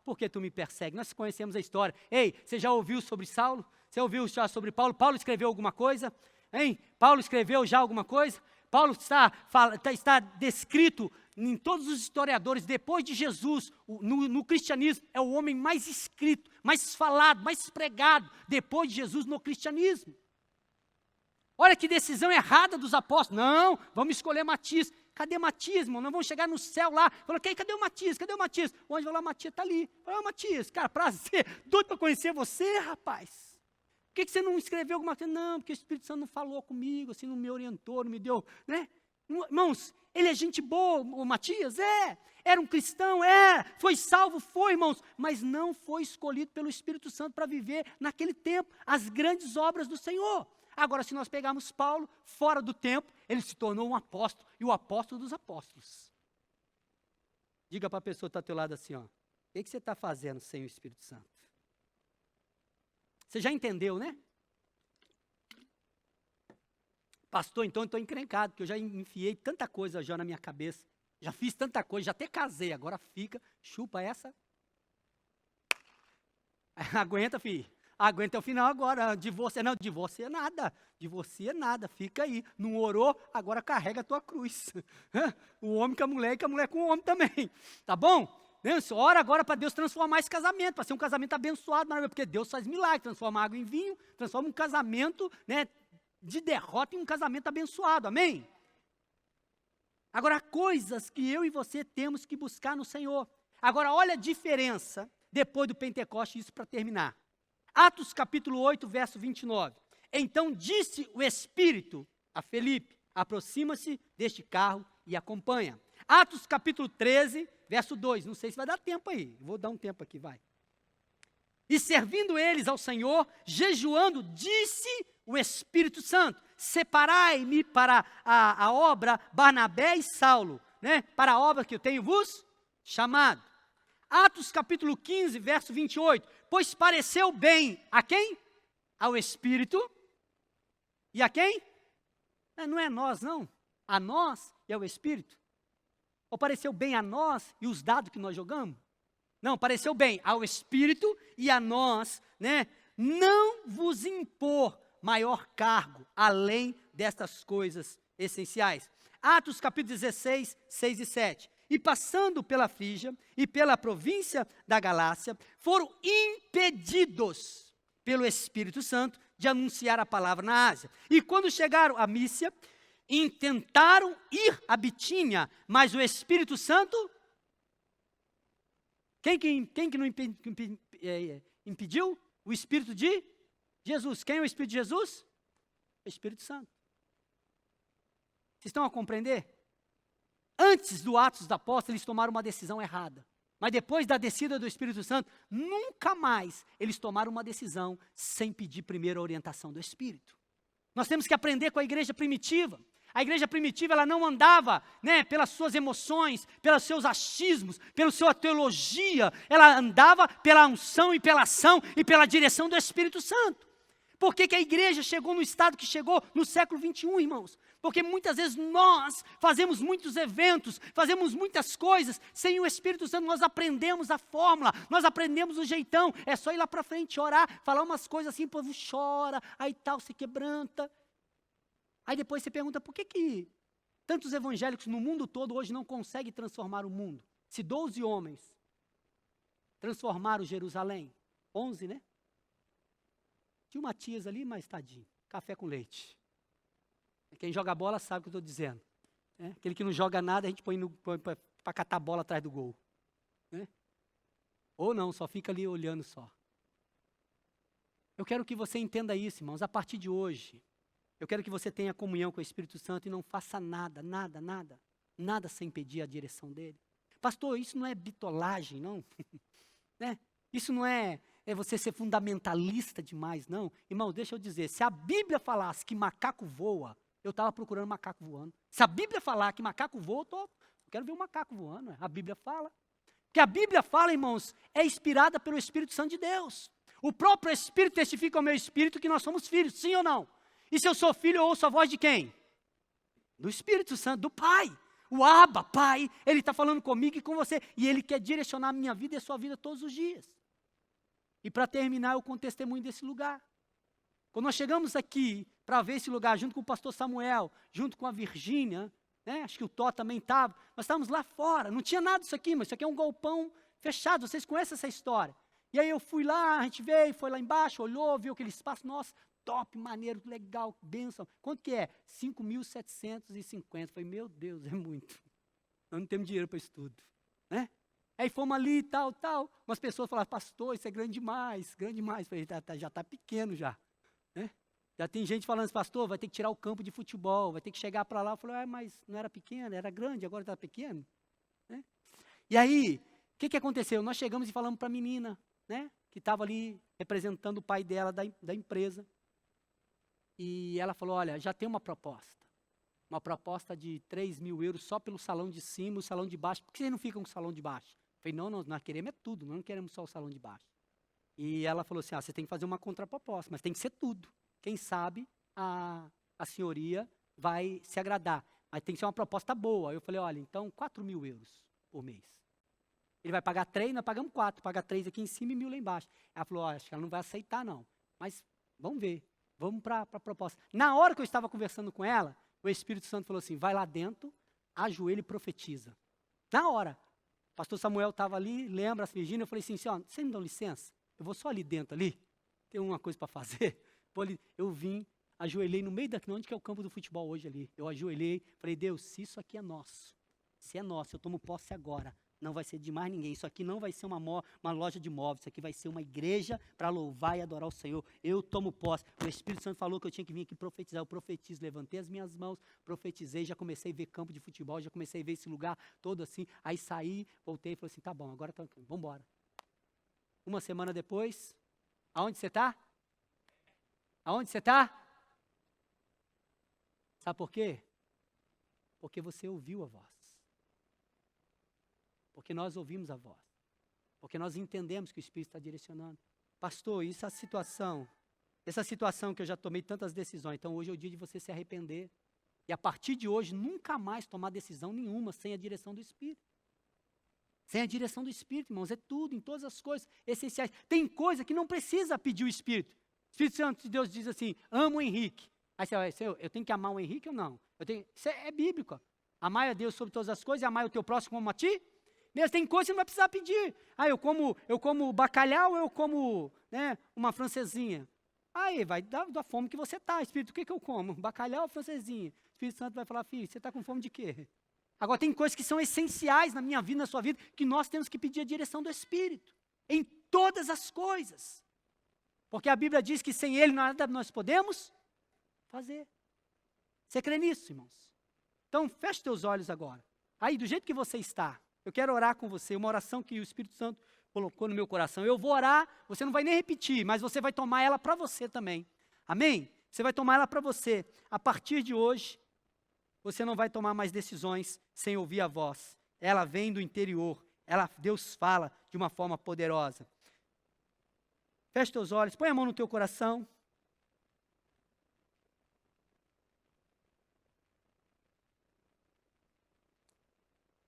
por que tu me persegue? Nós conhecemos a história. Ei, você já ouviu sobre Saulo? Você ouviu já sobre Paulo? Paulo escreveu alguma coisa? Hein? Paulo escreveu já alguma coisa? Paulo está descrito em todos os historiadores, depois de Jesus, no cristianismo, é o homem mais escrito, mais falado, mais pregado, depois de Jesus no cristianismo. Olha que decisão errada dos apóstolos. Não, vamos escolher Matias. Cadê Matias, irmão? Nós vamos chegar no céu lá. Fala, cadê o Matias? Cadê o Matias? O anjo vai lá, Matias está ali. Fala, Matias, cara, prazer, doido para conhecer você, rapaz. Por que você não escreveu alguma coisa? Não, porque o Espírito Santo não falou comigo, assim, não me orientou, não me deu, né? Irmãos, ele é gente boa, o Matias? Era um cristão? Foi salvo? Foi, irmãos, mas não foi escolhido pelo Espírito Santo para viver naquele tempo as grandes obras do Senhor. Agora, se nós pegarmos Paulo, fora do tempo, ele se tornou um apóstolo, e o apóstolo dos apóstolos. Diga para a pessoa que está ao teu lado assim, ó, o que você está fazendo sem o Espírito Santo? Você já entendeu, né? Pastor, então eu estou encrencado, porque eu já enfiei tanta coisa já na minha cabeça, já fiz tanta coisa, já até casei, agora chupa essa. Aguenta, filho. Aguenta o final agora, divórcio é nada, fica aí, não orou, agora carrega a tua cruz, o homem com a mulher e com a mulher com o homem também, tá bom? Ora agora para Deus transformar esse casamento, para ser um casamento abençoado, porque Deus faz milagre, transforma água em vinho, transforma um casamento, né, de derrota em um casamento abençoado, amém? Agora, há coisas que eu e você temos que buscar no Senhor. Agora, olha a diferença depois do Pentecostes, isso para terminar. Atos capítulo 8, verso 29. Então disse o Espírito a Felipe, aproxima-se deste carro e acompanha. Atos capítulo 13, verso 2. Não sei se vai dar tempo aí, vou dar um tempo aqui, vai. E servindo eles ao Senhor, jejuando, disse o Espírito Santo, separai-me para a obra Barnabé e Saulo, né, para a obra que eu tenho vos chamado. Atos capítulo 15, verso 28, pois pareceu bem a quem? Ao Espírito. E a quem? Não é nós, não. A nós e ao Espírito. Ou pareceu bem a nós e os dados que nós jogamos? Não, pareceu bem ao Espírito e a nós, né? Não vos impor maior cargo, além destas coisas essenciais. Atos capítulo 16, 6 e 7. E passando pela Frígia e pela província da Galácia, foram impedidos pelo Espírito Santo de anunciar a palavra na Ásia. E quando chegaram a Mísia, intentaram ir a Bitínia, mas o Espírito Santo... Quem que não impediu? O Espírito de Jesus. Quem é o Espírito de Jesus? O Espírito Santo. Vocês estão a compreender? Antes do Atos dos Apóstolos, eles tomaram uma decisão errada. Mas depois da descida do Espírito Santo, nunca mais eles tomaram uma decisão sem pedir primeiro a orientação do Espírito. Nós temos que aprender com a igreja primitiva. A igreja primitiva, ela não andava, né, pelas suas emoções, pelos seus achismos, pela sua teologia. Ela andava pela unção e pela ação e pela direção do Espírito Santo. Por que a igreja chegou no estado que chegou no século 21, irmãos? Porque muitas vezes nós fazemos muitos eventos, fazemos muitas coisas, sem o Espírito Santo nós aprendemos a fórmula, nós aprendemos o jeitão, é só ir lá para frente, orar, falar umas coisas assim, o povo chora, aí tal, se quebranta. Aí depois você pergunta, por que tantos evangélicos no mundo todo hoje não conseguem transformar o mundo? Se 12 homens transformaram Jerusalém, 11, né? Tinha o Matias ali, mas tadinho, café com leite. Quem joga bola sabe o que eu estou dizendo. Né? Aquele que não joga nada, a gente põe para catar a bola atrás do gol. Né? Ou não, só fica ali olhando só. Eu quero que você entenda isso, irmãos, a partir de hoje. Eu quero que você tenha comunhão com o Espírito Santo e não faça nada sem pedir a direção dele. Pastor, isso não é bitolagem, não. Né? Isso não é você ser fundamentalista demais, não. Irmão, deixa eu dizer, se a Bíblia falasse que macaco voa, eu estava procurando macaco voando. Se a Bíblia falar que macaco voa, quero ver um macaco voando. A Bíblia fala. Porque a Bíblia fala, irmãos, é inspirada pelo Espírito Santo de Deus. O próprio Espírito testifica ao meu espírito que nós somos filhos, sim ou não? E se eu sou filho, eu ouço a voz de quem? Do Espírito Santo, do Pai. O Abba, Pai, Ele está falando comigo e com você. E Ele quer direcionar a minha vida e a sua vida todos os dias. E para terminar, eu conto testemunho desse lugar. Quando nós chegamos aqui para ver esse lugar, junto com o pastor Samuel, junto com a Virgínia, né, acho que o Tó também estava, nós estávamos lá fora, não tinha nada disso aqui, mas isso aqui é um galpão fechado, vocês conhecem essa história. E aí eu fui lá, a gente veio, foi lá embaixo, olhou, viu aquele espaço, nossa, top, maneiro, legal, bênção. Quanto que é? 5.750. Falei, meu Deus, é muito. Nós não temos dinheiro para isso tudo, né? Aí fomos ali, tal. Umas pessoas falaram, pastor, isso é grande demais, grande demais. Falei, já está pequeno já, né? Já tem gente falando, pastor, vai ter que tirar o campo de futebol, vai ter que chegar para lá. Eu falei, mas não era pequeno, era grande, agora está pequeno, né? E aí, o que aconteceu? Nós chegamos e falamos para a menina, né, que estava ali representando o pai dela da empresa. E ela falou, olha, já tem uma proposta de 3.000 euros só pelo salão de cima, o salão de baixo. Por que vocês não ficam com o salão de baixo? Eu falei, não, nós queremos é tudo, nós não queremos só o salão de baixo. E ela falou assim, você tem que fazer uma contraproposta, mas tem que ser tudo. Quem sabe a senhoria vai se agradar, mas tem que ser uma proposta boa. Eu falei, olha, então 4.000 euros por mês. Ele vai pagar 3, nós pagamos 4, paga 3 aqui em cima e 1.000 lá embaixo. Ela falou, acho que ela não vai aceitar não, mas vamos ver. Vamos para a proposta. Na hora que eu estava conversando com ela, o Espírito Santo falou assim, vai lá dentro, ajoelha e profetiza. Na hora. O pastor Samuel estava ali, lembra, a Virgínia, eu falei assim, ó, vocês me dão licença? Eu vou só ali dentro, ali, tem uma coisa para fazer. Eu vim, ajoelhei no meio daqui, onde que é o campo do futebol hoje ali. Eu ajoelhei, falei, Deus, se isso aqui é nosso, se é nosso, eu tomo posse agora. Não vai ser de mais ninguém, isso aqui não vai ser uma loja de móveis, isso aqui vai ser uma igreja para louvar e adorar o Senhor. Eu tomo posse. O Espírito Santo falou que eu tinha que vir aqui profetizar, eu profetizo, levantei as minhas mãos, profetizei, já comecei a ver campo de futebol, já comecei a ver esse lugar todo assim, aí saí, voltei e falei assim, tá bom, agora vamos embora. Uma semana depois, aonde você está? Aonde você está? Sabe por quê? Porque você ouviu a voz. Porque nós ouvimos a voz. Porque nós entendemos que o Espírito está direcionando. Pastor, essa situação que eu já tomei tantas decisões, então hoje é o dia de você se arrepender. E a partir de hoje, nunca mais tomar decisão nenhuma sem a direção do Espírito. Sem a direção do Espírito, irmãos, é tudo, em todas as coisas essenciais. Tem coisa que não precisa pedir o Espírito. O Espírito Santo de Deus diz assim, amo o Henrique. Aí você vai, eu tenho que amar o Henrique ou não? Isso é bíblico. Amar a Deus sobre todas as coisas e amar o teu próximo como a ti. Mesmo tem coisa que você não vai precisar pedir. Eu como bacalhau ou eu como, né, uma francesinha? Aí vai da fome que você está. Espírito, o que eu como? Bacalhau ou francesinha? O Espírito Santo vai falar, filho, você está com fome de quê? Agora tem coisas que são essenciais na minha vida, na sua vida, que nós temos que pedir a direção do Espírito. Em todas as coisas. Porque a Bíblia diz que sem Ele nada nós podemos fazer. Você crê nisso, irmãos? Então feche teus olhos agora. Aí do jeito que você está, eu quero orar com você, uma oração que o Espírito Santo colocou no meu coração. Eu vou orar, você não vai nem repetir, mas você vai tomar ela para você também. Amém? Você vai tomar ela para você. A partir de hoje, você não vai tomar mais decisões sem ouvir a voz. Ela vem do interior. Deus fala de uma forma poderosa. Feche teus olhos, põe a mão no teu coração.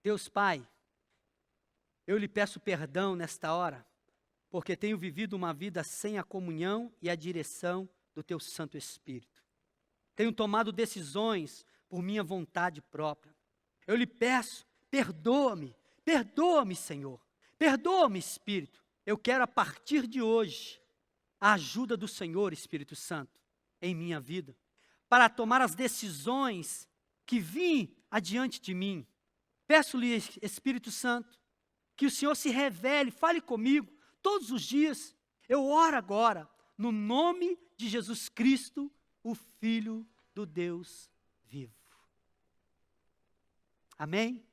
Deus Pai, eu lhe peço perdão nesta hora, porque tenho vivido uma vida sem a comunhão e a direção do teu Santo Espírito. Tenho tomado decisões por minha vontade própria. Eu lhe peço, perdoa-me, Senhor. Perdoa-me, Espírito. Eu quero a partir de hoje a ajuda do Senhor, Espírito Santo, em minha vida, para tomar as decisões que vêm adiante de mim. Peço-lhe, Espírito Santo, que o Senhor se revele, fale comigo todos os dias. Eu oro agora, no nome de Jesus Cristo, o Filho do Deus vivo. Amém?